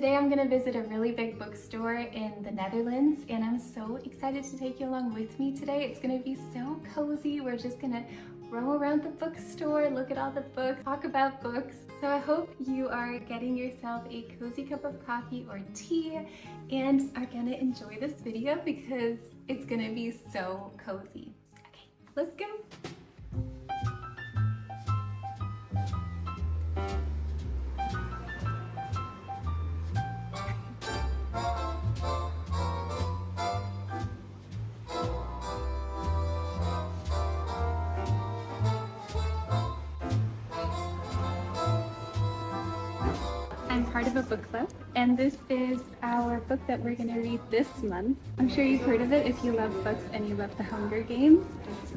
Today I'm gonna visit a really big bookstore in the Netherlands and I'm so excited to take you along with me today. It's gonna be so cozy. We're just gonna roam around the bookstore, look at all the books, talk about books. So I hope you are getting yourself a cozy cup of coffee or tea and are gonna enjoy this video because it's gonna be so cozy. Okay, let's go. I'm part of a book club, and this is our book that we're going to read this month. I'm sure you've heard of it if you love books and you love the Hunger Games,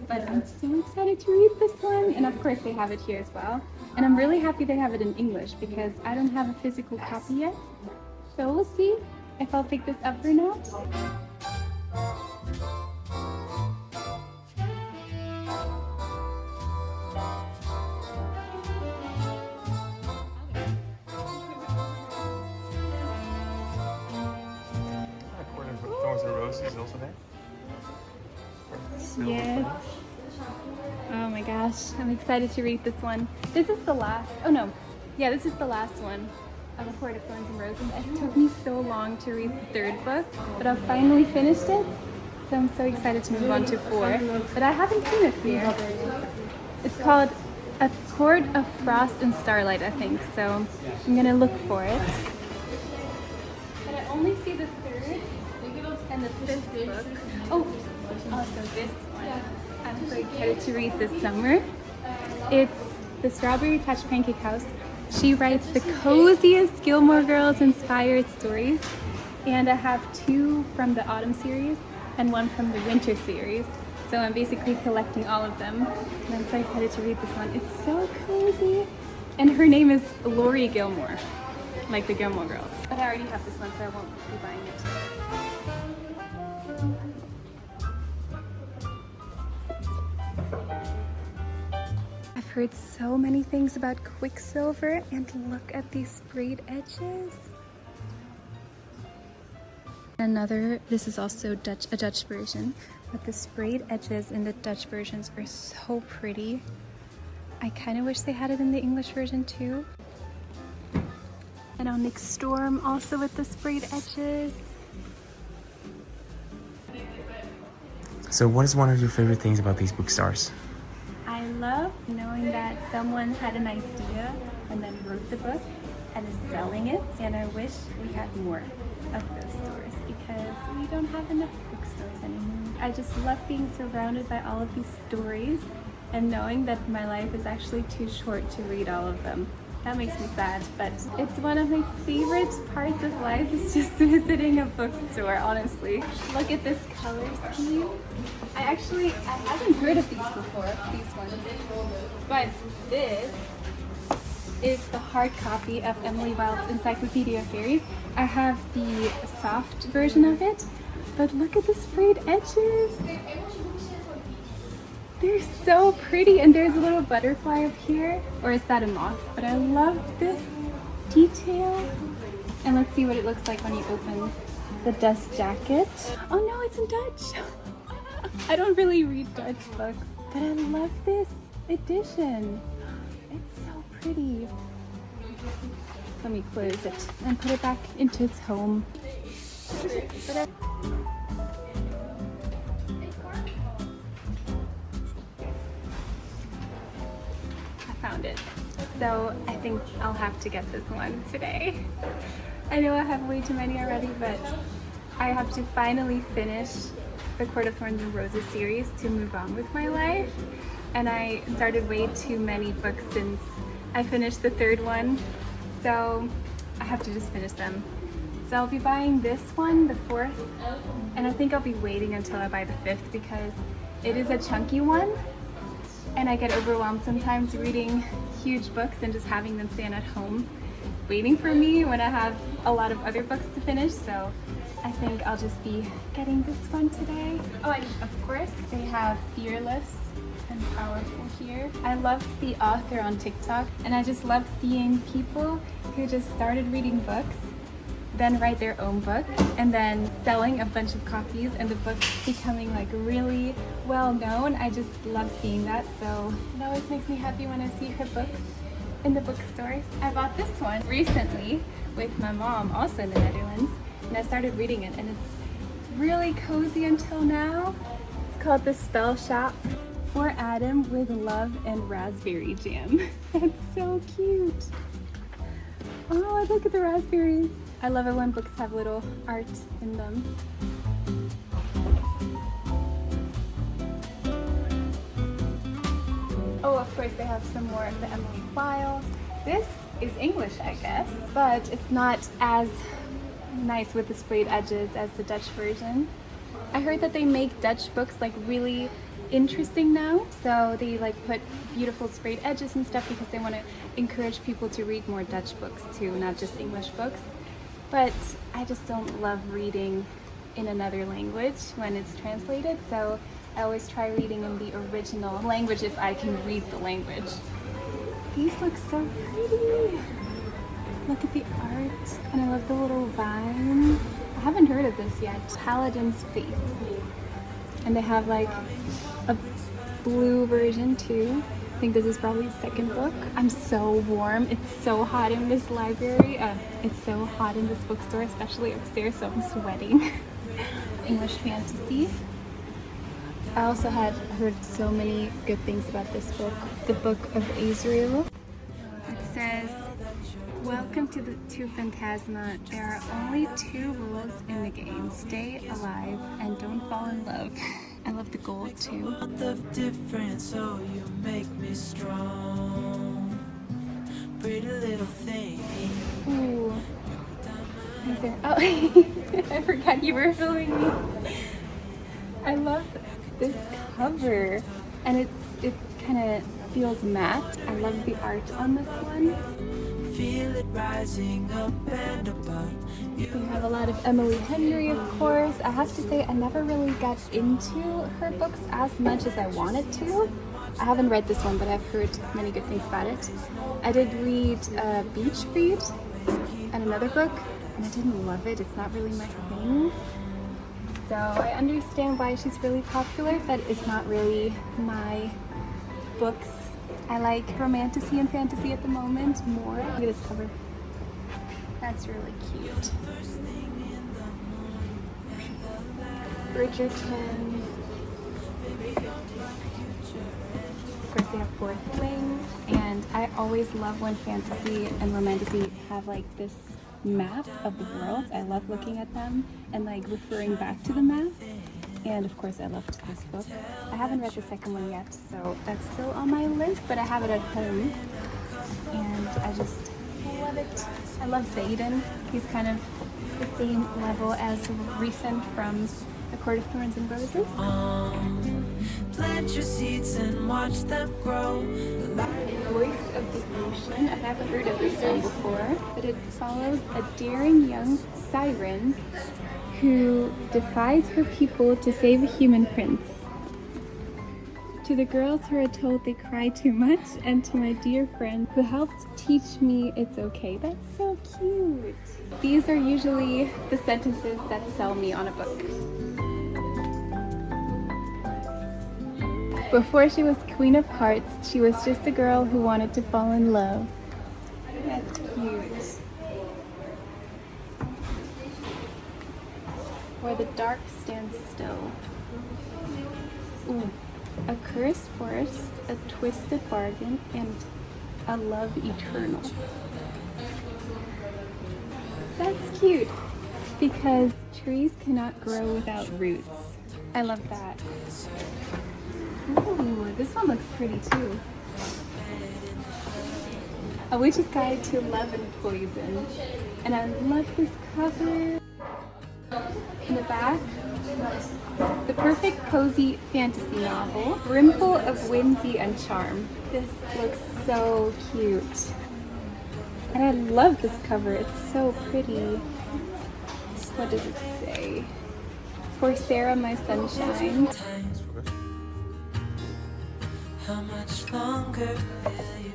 but I'm so excited to read this one, and of course they have it here as well. And I'm really happy they have it in English because I don't have a physical copy yet, so we'll see if I'll pick this up or not. Is also there? Yes. Oh my gosh, I'm excited to read this one. This is the last, oh no, yeah, this is the last one of A Court of Thorns and Roses. It took me so long to read the third book, but I've finally finished it. So I'm so excited to move on to 4, but I haven't seen it here. It's called A Court of Frost and Starlight, I think, so I'm gonna look for it. But I only see the third and the 5th book. Oh, also this one. I'm so excited to read this summer. It's the Strawberry Touch Pancake House. She writes the coziest Gilmore Girls inspired stories. And I have 2 from the autumn series and 1 from the winter series. So I'm basically collecting all of them. And I'm so excited to read this one. It's so cozy. And her name is Lori Gilmore, like the Gilmore Girls. But I already have this one, so I won't be buying it. I've heard so many things about Quicksilver, and look at these sprayed edges. This is also a Dutch version, but the sprayed edges in the Dutch versions are so pretty. I kind of wish they had it in the English version too. And on Nick Storm also with the sprayed edges. So what is one of your favorite things about these bookstores? I love knowing that someone had an idea and then wrote the book and is selling it. And I wish we had more of those stores because we don't have enough bookstores anymore. I just love being surrounded by all of these stories and knowing that my life is actually too short to read all of them. That makes me sad, but it's one of my favorite parts of life is just visiting a bookstore, honestly. Look at this color scheme. I haven't heard of these before, these ones, but this is the hard copy of Emily Wilde's Encyclopedia of Fairies. I have the soft version of it, but look at the sprayed edges. They're so pretty, and there's a little butterfly up here, or is that a moth? But I love this detail. And let's see what it looks like when you open the dust jacket. Oh no, it's in Dutch. I don't really read Dutch books, but I love this edition. It's so pretty. Let me close it and put it back into its home. Found it. So I think I'll have to get this one today. I know I have way too many already, but I have to finally finish the Court of Thorns and Roses series to move on with my life. And I started way too many books since I finished the 3rd one. So I have to just finish them. So I'll be buying this one, the 4th, and I think I'll be waiting until I buy the 5th because it is a chunky one. And I get overwhelmed sometimes reading huge books and just having them stand at home waiting for me when I have a lot of other books to finish. So I think I'll just be getting this one today. Oh, and of course they have Fearless and Powerful here. I loved the author on TikTok, and I just love seeing people who just started reading books then write their own book, and then selling a bunch of copies and the book becoming like really well known. I just love seeing that, so it always makes me happy when I see her books in the bookstores. I bought this one recently with my mom, also in the Netherlands, and I started reading it, and it's really cozy until now. It's called The Spell Shop for Adam with Love and Raspberry Jam. It's so cute. Oh, look at the raspberries. I love it when books have little art in them. Oh, of course they have some more of the Emily Wilde. This is English, I guess, but it's not as nice with the sprayed edges as the Dutch version. I heard that they make Dutch books like really interesting now, so they like put beautiful sprayed edges and stuff because they want to encourage people to read more Dutch books too, not just English books. But I just don't love reading in another language when it's translated, so I always try reading in the original language if I can read the language. These look so pretty. Look at the art, and I love the little vines. I haven't heard of this yet. Paladin's Faith. And they have like a blue version too. I think this is probably the second book. I'm so warm. It's so hot in this library. It's so hot in this bookstore, especially upstairs, so I'm sweating. English fantasy. I also had heard so many good things about this book, the Book of Asriel. It says, "Welcome to Phantasma. There are only 2 rules in the game. Stay alive and don't fall in love." I love the gold too. Different, so you make me strong. Pretty little thing. Ooh. Is there, oh, I forgot you were filming me. I love this cover, and it kind of feels matte. I love the art on this one. Feel it rising up and above. We have a lot of Emily Henry, of course. I have to say I never really got into her books as much as I wanted to. I haven't read this one, but I've heard many good things about it. I did read Beach Read and another book, and I didn't love it. It's not really my thing. So I understand why she's really popular, but it's not really my books. I like romantasy and fantasy at the moment more. Look at this cover. That's really cute. Bridgerton. Of course they have Fourth Wing, and I always love when fantasy and romantasy have like this map of the worlds. I love looking at them and like referring back to the map. And of course I loved this book. I haven't read the second one yet, so that's still on my list, but I have it at home. And I just love it. I love Zayden. He's kind of the same level as Recent from A Court of Thorns and Roses. Plant your seeds and watch them grow. Voice of the Ocean. I've never heard of this one before, but it follows a daring young siren who defies her people to save a human prince. To the girls who are told they cry too much, and to my dear friend who helped teach me it's okay. That's so cute. These are usually the sentences that sell me on a book. Before she was Queen of Hearts, she was just a girl who wanted to fall in love. That's cute. Where the dark stands still. Ooh. A cursed forest, a twisted bargain, and a love eternal. That's cute, because trees cannot grow without roots. I love that. Ooh, this one looks pretty too. A Witch's Guide to Love and Poison. And I love this cover. In the back, the perfect cozy fantasy novel, brimful of whimsy and charm. This looks so cute. And I love this cover, it's so pretty. What does it say? For Sarah, my sunshine. How much longer will you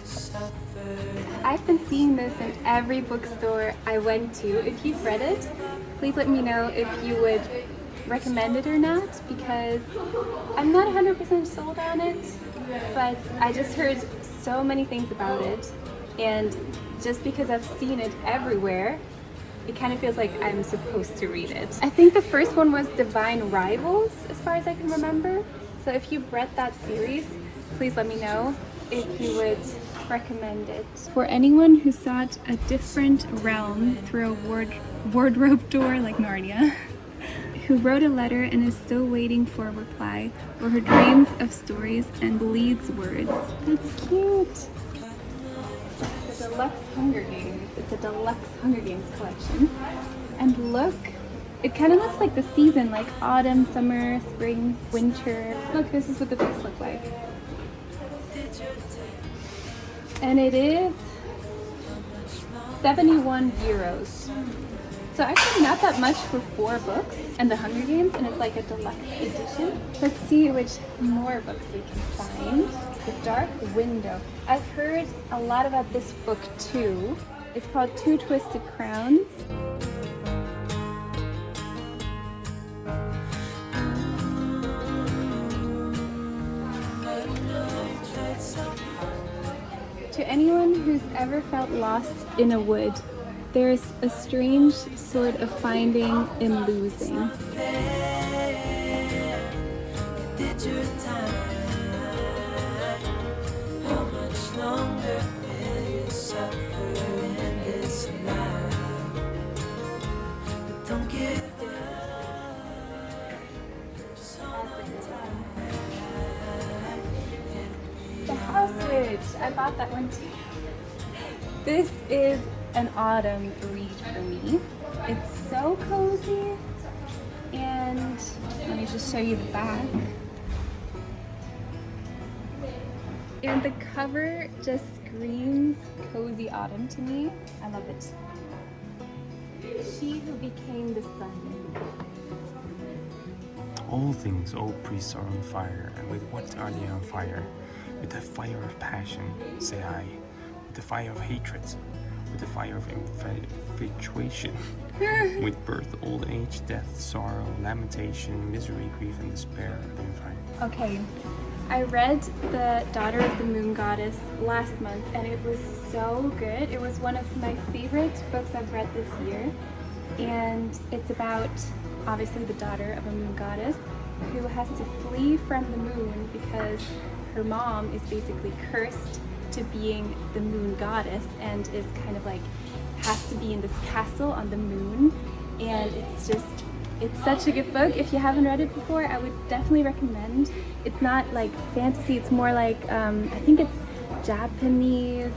I've been seeing this in every bookstore I went to. If you've read it, please let me know if you would recommend it or not, because I'm not 100% sold on it, but I just heard so many things about it, and just because I've seen it everywhere, it kind of feels like I'm supposed to read it. I think the first one was Divine Rivals, as far as I can remember. So if you've read that series, please let me know if you would recommend it. For anyone who sought a different realm through a wardrobe door like Narnia, who wrote a letter and is still waiting for a reply, or who dreams of stories and bleeds words. That's cute. The Deluxe Hunger Games. It's a Deluxe Hunger Games collection. And look, it kind of looks like the season, like autumn, summer, spring, winter. Look, this is what the books look like. And it is 71 euros. So actually not that much for 4 books and the Hunger Games, and it's like a deluxe edition. Let's see which more books we can find. The Dark Window. I've heard a lot about this book too. It's called Two Twisted Crowns. To anyone who's ever felt lost in a wood, there's a strange sort of finding in losing. The House Witch. I bought that one too. This is an autumn read for me. It's so cozy, and let me just show you the back. And the cover just screams cozy autumn to me. I love it. She Who Became the Sun. All things, all priests are on fire, and with what are they on fire? With the fire of passion, say I, with the fire of hatred, with the fire of infatuation, with birth, old age, death, sorrow, lamentation, misery, grief, and despair. Okay, I read The Daughter of the Moon Goddess last month, and it was so good. It was one of my favorite books I've read this year, and it's about, obviously, the daughter of a moon goddess who has to flee from the moon because her mom is basically cursed to being the moon goddess, and is kind of like has to be in this castle on the moon. And it's such a good book. If you haven't read it before, I would definitely recommend. It's not like fantasy, it's more like I think it's Japanese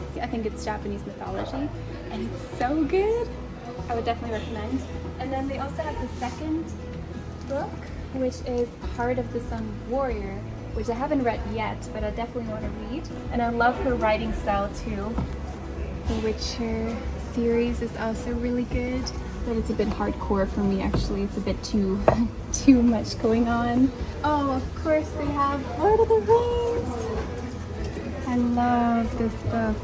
mythology, and it's so good. I would definitely recommend. And then they also have the second book, which is Heart of the Sun Warrior, which I haven't read yet, but I definitely want to read. And I love her writing style too. The Witcher series is also really good, but it's a bit hardcore for me actually. It's a bit too much going on. Oh, of course they have Lord of the Rings. I love this book.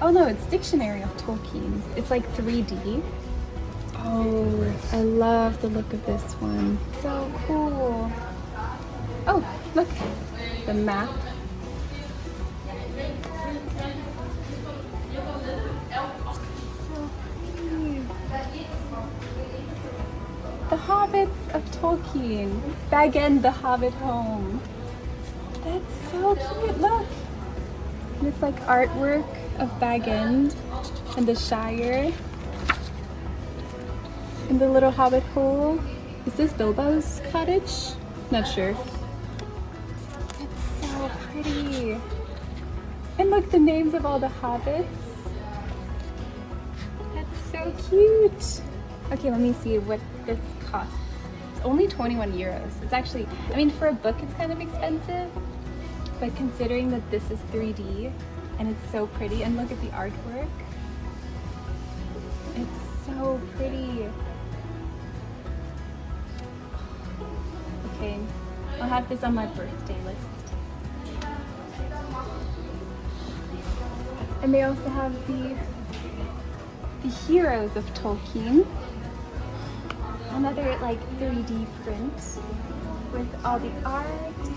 Oh no, it's Dictionary of Tolkien. It's like 3D. Oh, I love the look of this one. So cool. Oh, look, the map. So pretty. The Hobbits of Tolkien. Bag End, the Hobbit Home. That's so cute, look. And it's like artwork of Bag End and the Shire. And the little hobbit hole. Is this Bilbo's cottage? Not sure. It's so pretty. And look, the names of all the hobbits. That's so cute. Okay, let me see what this costs. It's only 21 euros. It's actually, I mean, for a book it's kind of expensive, but considering that this is 3D and it's so pretty, and look at the artwork. It's so pretty. Okay, I'll have this on my birthday list. And they also have the heroes of Tolkien. Another like 3D print with all the art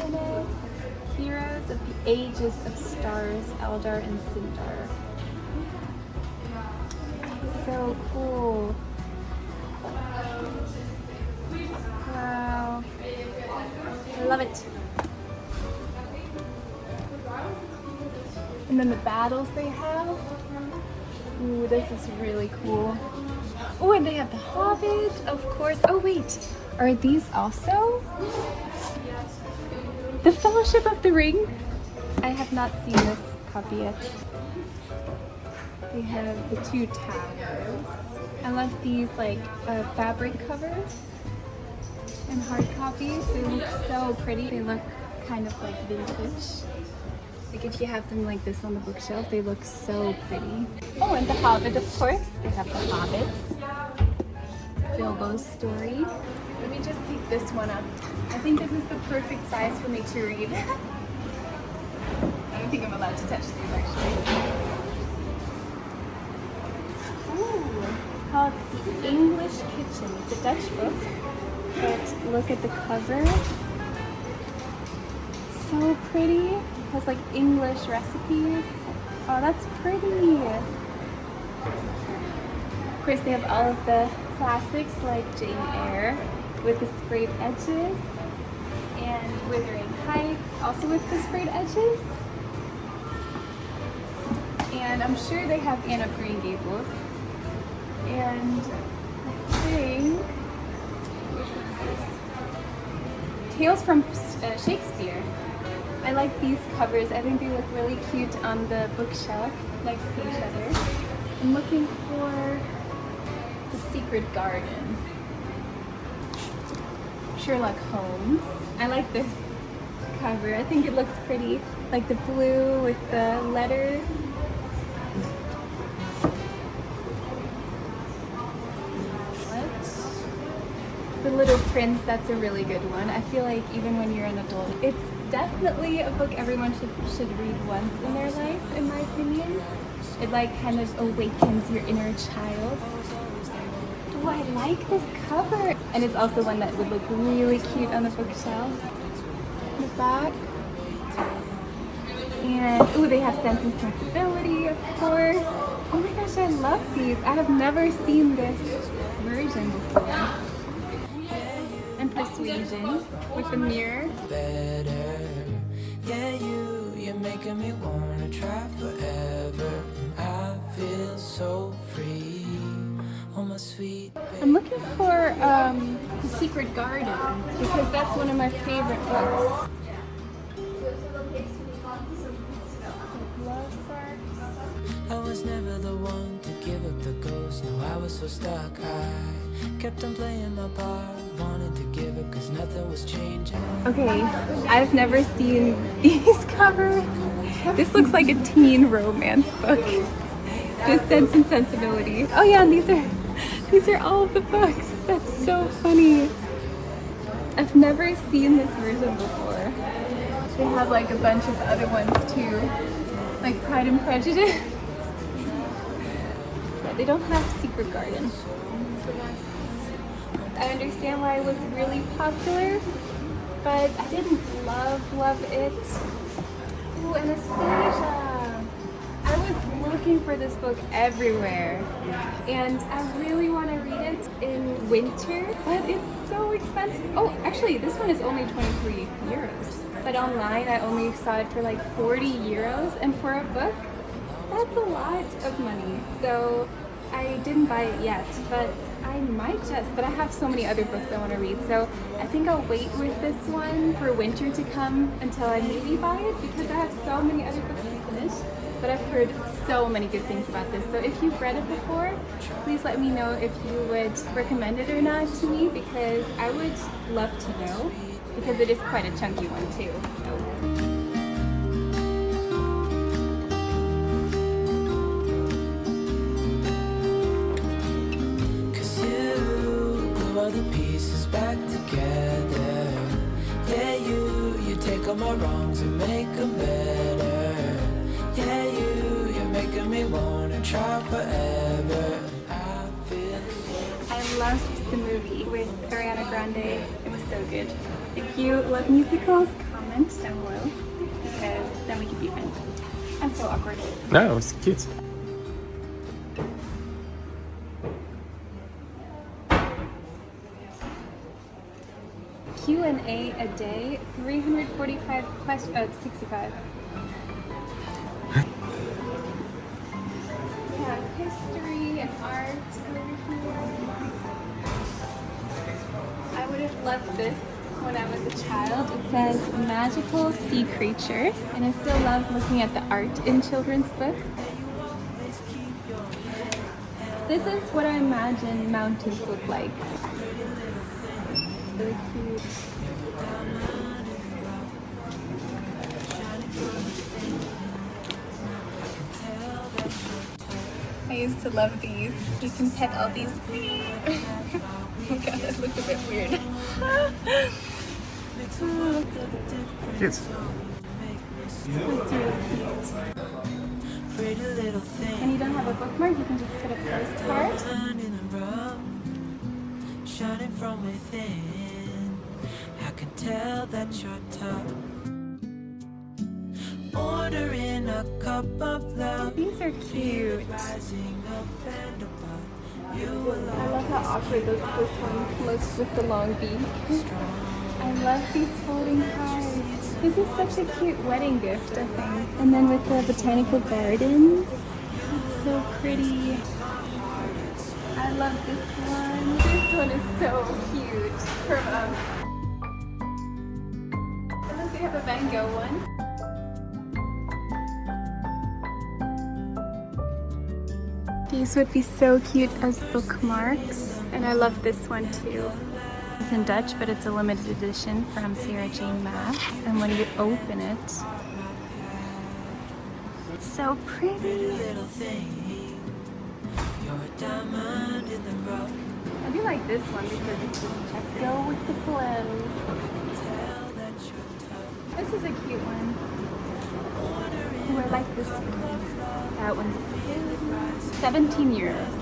in it. Heroes of the ages of stars, Eldar and Sindar. So cool. Wow. I love it. And then the battles they have. Ooh, this is really cool. Oh, and they have the Hobbit, of course. Oh wait, are these also? The Fellowship of the Ring? I have not seen this copy yet. They have the Two Towers. I love these like fabric covers and hard copies. They look so pretty. They look kind of like vintage. Like if you have them like this on the bookshelf, they look so pretty. Oh, and the Hobbit, of course. They have the Hobbits. Bilbo's story. Let me just pick this one up. I think this is the perfect size for me to read. I don't think I'm allowed to touch these actually. Ooh, it's called The English Kitchen. It's a Dutch book, but look at the cover. So pretty. It has like English recipes. Oh, that's pretty. Of course, they have all of the classics like Jane Eyre with the sprayed edges, and Wuthering Heights also with the sprayed edges. And I'm sure they have Anne of Green Gables. And I think, which one is this? Tales from Shakespeare. I like these covers. I think they look really cute on the bookshelf next to each other. I'm looking for The Secret Garden. Sherlock Holmes. I like this cover. I think it looks pretty. Like the blue with the letter. The Little Prince, that's a really good one. I feel like even when you're an adult, it's definitely a book everyone should read once in their life, in my opinion. It like kind of awakens your inner child. Oh, I like this cover. And it's also one that would look really cute on the bookshelf. The back. And, ooh, they have Sense and Sensibility, of course. Oh my gosh, I love these. I have never seen this version before. And Persuasion with the mirror. Better. Yeah, you're making me wanna try forever. I feel so free. Oh, my sweet baby. I'm looking for The Secret Garden because that's one of my favorite books. I was never the one to give up the ghost. No, I was so stuck. I kept on playing my part, wanted to give up cause nothing was changing. Okay, I've never seen these covers. This looks like a teen romance book. The Sense and Sensibility. Oh yeah, and these are all of the books. That's so funny. I've never seen this version before. They have like a bunch of other ones too, like Pride and Prejudice. But they don't have Secret Garden. I understand why it was really popular, but I didn't love it. Ooh, Anastasia! I was looking for this book everywhere, and I really want to read it in winter, but it's so expensive. Oh, actually, this one is only 23 euros. But online, I only saw it for like 40 euros, and for a book, that's a lot of money. So I didn't buy it yet, but I might just. But I have so many other books I want to read, so I think I'll wait with this one for winter to come until I maybe buy it, because I have so many other books to finish. But I've heard so many good things about this. So if you've read it before, please let me know if you would recommend it or not to me, because I would love to know, because it is quite a chunky one too. Cause you glue all the pieces back together. Yeah, you take all my wrongs and make them better. Yeah, you're making try forever. I feel I loved the movie with Ariana Grande. It was so good. If you love musicals, comment down below because then we can be friends. I'm so awkward. No, it was cute. Q&A a day, 345 questions, 65. We have history and art over here. I would have loved this when I was a child. It says magical sea creatures, and I still love looking at the art in children's books. This is what I imagine mountains look like. Really cute. I used to love these. You can pet all these. Oh god, that looked a bit weird. Cute. That's really cute. pretty little thing. And you don't have a bookmark, you can just put a postcard. Shining from within, I can tell that you're tough. Ordering a cup of love. These are cute. Rising up and above. You will I love how awkward this one looks with the long beak. I love these folding cards. This is such a cute wedding gift, I think. And then with the botanical gardens, it's so pretty. I love this one. This one is so cute. And then they have a Van Gogh one. These would be so cute as bookmarks. And I love this one too. It's in Dutch, but it's a limited edition from Sarah Jane Maas. And when you open it, it's so pretty. little thing. You're a diamond in the rough. I do like this one because it's just let's go with the flow. Tell that you're tough. This is a cute one. Oh, I like this one. That one's cute. 17 euros.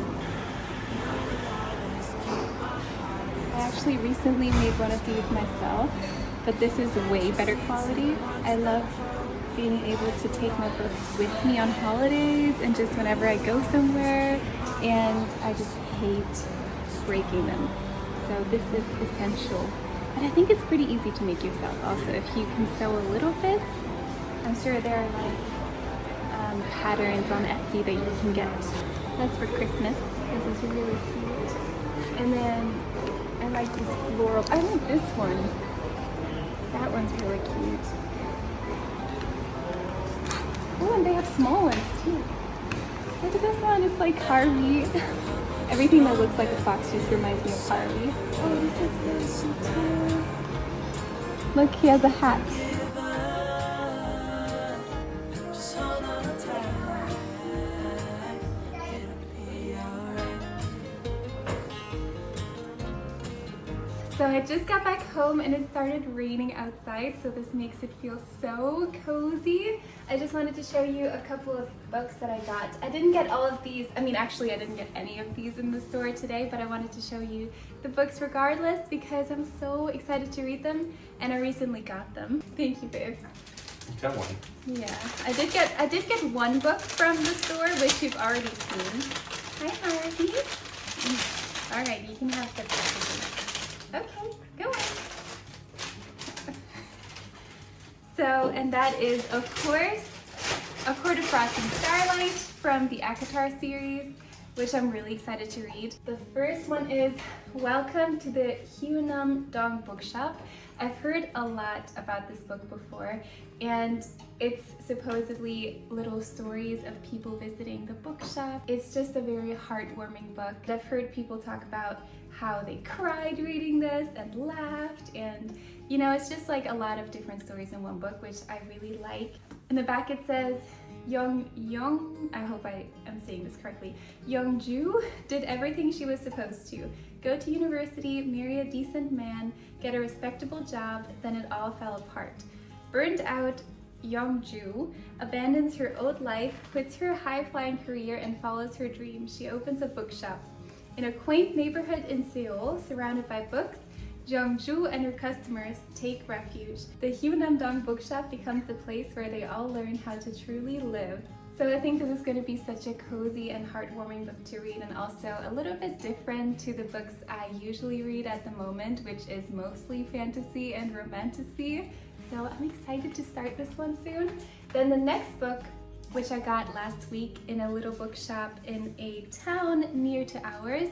I actually recently made one of these myself, but this is way better quality. I love being able to take my books with me on holidays and just whenever I go somewhere, and I just hate breaking them. So this is essential. But I think it's pretty easy to make yourself also. If you can sew a little bit, I'm sure there are like patterns on Etsy that you can get. That's for Christmas. This is really cute. And then I like this floral. I like this one. That one's really cute. Oh, and they have small ones too. Look at this one. It's like Harvey. Everything that looks like a fox just reminds me of Harvey. Oh, this is really cute too. Look, he has a hat. Just hold on tight. It'll be alright. So I just got back home and it started raining outside, so this makes it feel so cozy. I just wanted to show you a couple of books that I got. I didn't get all of these, actually I didn't get any of these in the store today, but I wanted to show you the books regardless because I'm so excited to read them and I recently got them. Thank you, babes. You got one. Yeah, I did get one book from the store, which you've already seen. Hi, Harvey. All right, you can have the book. Okay, go on. So, and that is, of course, A Court of Frost and Starlight from the ACOTAR series, which I'm really excited to read. The first one is Welcome to the Huenam Dong Bookshop. I've heard a lot about this book before, and it's supposedly little stories of people visiting the bookshop. It's just a very heartwarming book. I've heard people talk about how they cried reading this and laughed, and you know, it's just like a lot of different stories in one book, which I really like. In the back it says, Young, I hope I am saying this correctly, Youngju did everything she was supposed to. Go to university, marry a decent man, get a respectable job, then it all fell apart. Burned out, Youngju abandons her old life, quits her high-flying career, and follows her dream. She opens a bookshop. In a quaint neighborhood in Seoul, surrounded by books, Jeongju and her customers take refuge. The Hyunamdong Bookshop becomes the place where they all learn how to truly live. So I think this is going to be such a cozy and heartwarming book to read, and also a little bit different to the books I usually read at the moment, which is mostly fantasy and romantasy. So I'm excited to start this one soon. Then the next book, which I got last week in a little bookshop in a town near to ours,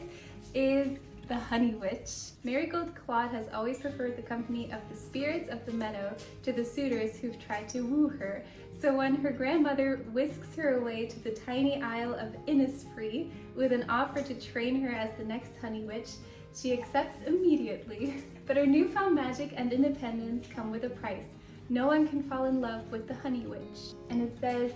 is The Honey Witch. Marigold Claude has always preferred the company of the spirits of the meadow to the suitors who've tried to woo her. So when her grandmother whisks her away to the tiny isle of Innisfree with an offer to train her as the next Honey Witch, she accepts immediately. But her newfound magic and independence come with a price. No one can fall in love with the Honey Witch. And it says,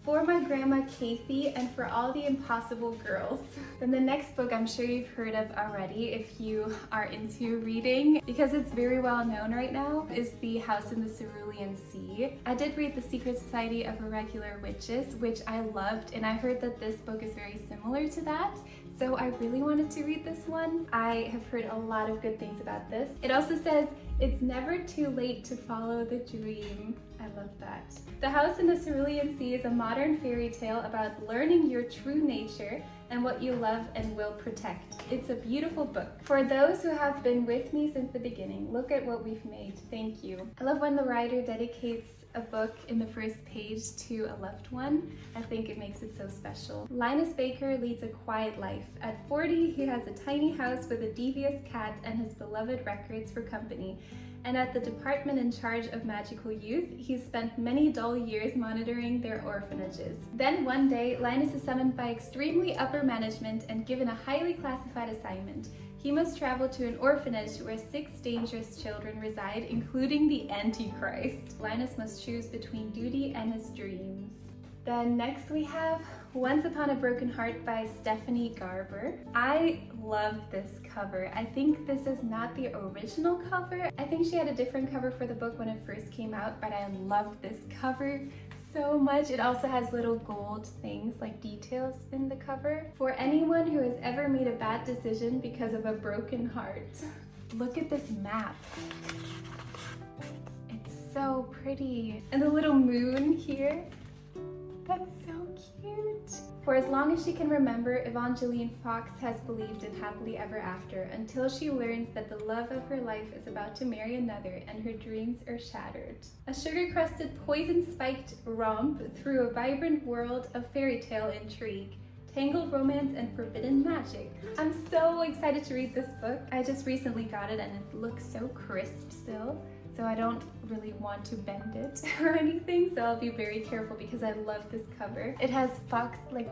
"For my grandma Kathy and for all the impossible girls." Then the next book I'm sure you've heard of already if you are into reading, because it's very well known right now, is The House in the Cerulean Sea. I did read The Secret Society of Irregular Witches, which I loved, and I heard that this book is very similar to that. So I really wanted to read this one. I have heard a lot of good things about this. It also says, "It's never too late to follow the dream." I love that. The House in the Cerulean Sea is a modern fairy tale about learning your true nature and what you love and will protect. It's a beautiful book. For those who have been with me since the beginning, look at what we've made. Thank you. I love when the writer dedicates a book in the first page to a loved one. I think it makes it so special. Linus Baker leads a quiet life. At 40, he has a tiny house with a devious cat and his beloved records for company. And at the department in charge of magical youth, he's spent many dull years monitoring their orphanages. Then one day, Linus is summoned by extremely upper management and given a highly classified assignment. He must travel to an orphanage where 6 dangerous children reside, including the Antichrist. Linus must choose between duty and his dreams. Then next we have Once Upon a Broken Heart by Stephanie Garber. I love this cover. I think this is not the original cover. I think she had a different cover for the book when it first came out, but I love this cover so much. It also has little gold things like details in the cover. For anyone who has ever made a bad decision because of a broken heart. Look at this map. It's so pretty. And the little moon here. That's so cute. For as long as she can remember, Evangeline Fox has believed in happily ever after until she learns that the love of her life is about to marry another and her dreams are shattered. A sugar-crusted, poison-spiked romp through a vibrant world of fairy tale intrigue, tangled romance, and forbidden magic. I'm so excited to read this book. I just recently got it and it looks so crisp still. So I don't really want to bend it or anything, so I'll be very careful because I love this cover. It has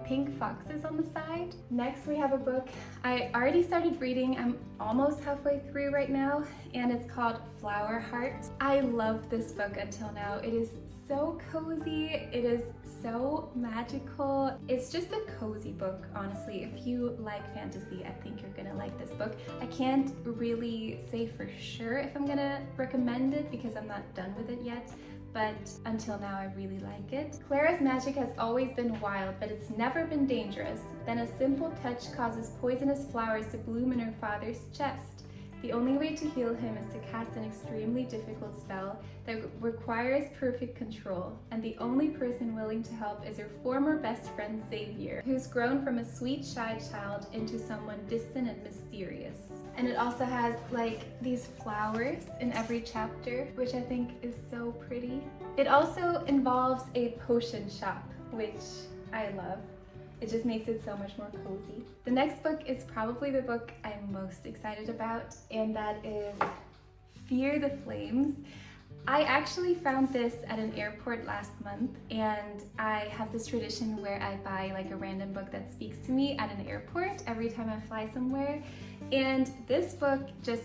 pink foxes on the side. Next we have a book I already started reading. I'm almost halfway through right now, and it's called Flower Heart. I loved this book until now. It is so cozy, it is so magical. It's just a cozy book, honestly. If you like fantasy, I think you're gonna like this book. I can't really say for sure if I'm gonna recommend it because I'm not done with it yet, but until now I really like it. Clara's magic has always been wild, but it's never been dangerous. Then a simple touch causes poisonous flowers to bloom in her father's chest. The only way to heal him is to cast an extremely difficult spell that requires perfect control, and the only person willing to help is her former best friend Xavier, who's grown from a sweet, shy child into someone distant and mysterious. And it also has these flowers in every chapter, which I think is so pretty. It also involves a potion shop, which I love. It just makes it so much more cozy. The next book is probably the book I'm most excited about, and that is Fear the Flames. I actually found this at an airport last month, and I have this tradition where I buy a random book that speaks to me at an airport every time I fly somewhere. And this book just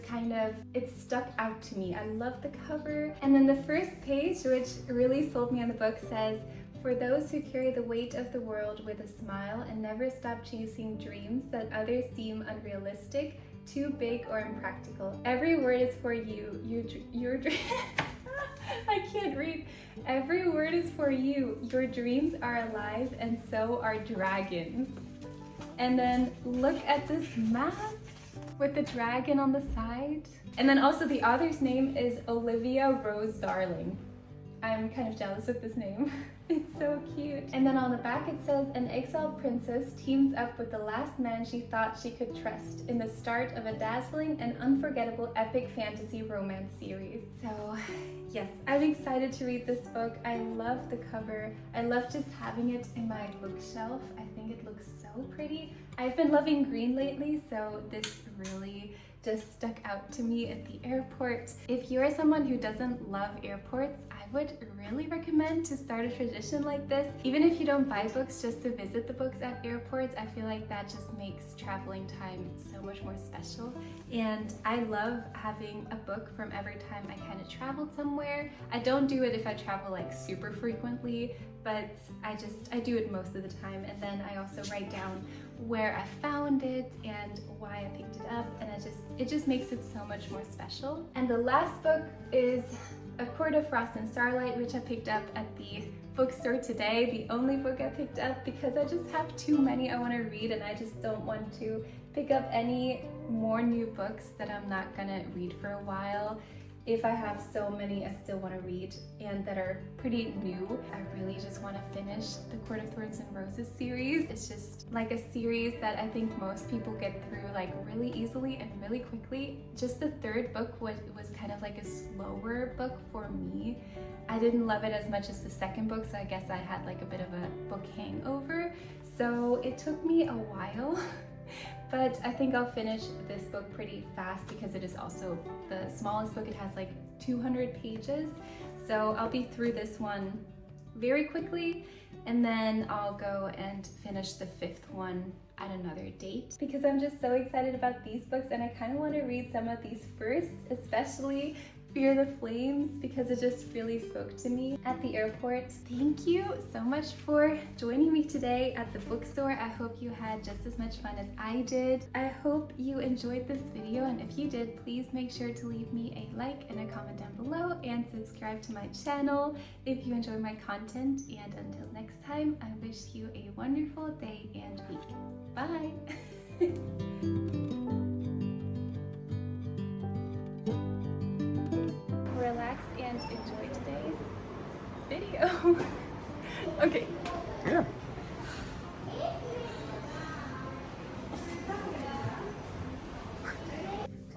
it stuck out to me. I love the cover. And then the first page, which really sold me on the book, says, "For those who carry the weight of the world with a smile and never stop chasing dreams that others deem unrealistic, too big or impractical. Every word is for you, your dream." I can't read. Every word is for you. Your dreams are alive and so are dragons. And then look at this map with the dragon on the side. And then also the author's name is Olivia Rose Darling. I'm kind of jealous of this name. It's so cute. And then on the back it says, an exiled princess teams up with the last man she thought she could trust in the start of a dazzling and unforgettable epic fantasy romance series. So yes, I'm excited to read this book. I love the cover. I love just having it in my bookshelf. I think it looks so pretty. I've been loving green lately, so this really just stuck out to me at the airport. If you're someone who doesn't love airports, I would really recommend to start a tradition like this. Even if you don't buy books just to visit the books at airports, I feel like that just makes traveling time so much more special. And I love having a book from every time I kind of traveled somewhere. I don't do it if I travel like super frequently, but I do it most of the time. And then I also write down where I found it and why I picked it up, and it just makes it so much more special. And the last book is A Court of Frost and Starlight, which I picked up at the bookstore today. The only book I picked up because I just have too many I want to read, and I just don't want to pick up any more new books that I'm not gonna read for a while. If I have so many I still want to read and that are pretty new, I really just want to finish the Court of Thorns and Roses series. It's just like a series that I think most people get through like really easily and really quickly. Just the third book was kind of like a slower book for me. I didn't love it as much as the second book, so I guess I had like a bit of a book hangover. So it took me a while. But I think I'll finish this book pretty fast because it is also the smallest book. It has like 200 pages. So I'll be through this one very quickly, and then I'll go and finish the fifth one at another date because I'm just so excited about these books, and I kind of want to read some of these first, especially Fear the Flames, because it just really spoke to me at the airport. Thank you so much for joining me today at the bookstore. I hope you had just as much fun as I did. I hope you enjoyed this video, and if you did, please make sure to leave me a like and a comment down below and subscribe to my channel if you enjoy my content. And until next time, I wish you a wonderful day and week. Bye! Relax and enjoy today's video. Okay. Yeah.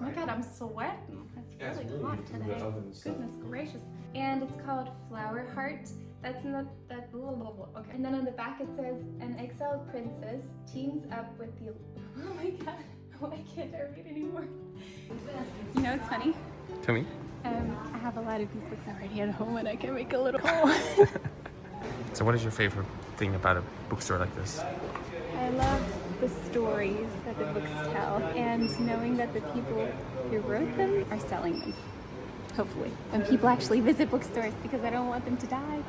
Oh my god, I'm sweating. It's really hot today. Goodness gracious. And it's called Flower Heart. That's not that blah, blah, blah. Okay. And then on the back it says, an exiled princess teams up with the oh my god, why can't I read anymore? You know what's funny? Tell me. I have a lot of these books already at home, and I can make a little haul. So what is your favorite thing about a bookstore like this? I love the stories that the books tell, and knowing that the people who wrote them are selling them. Hopefully. When people actually visit bookstores, because I don't want them to die.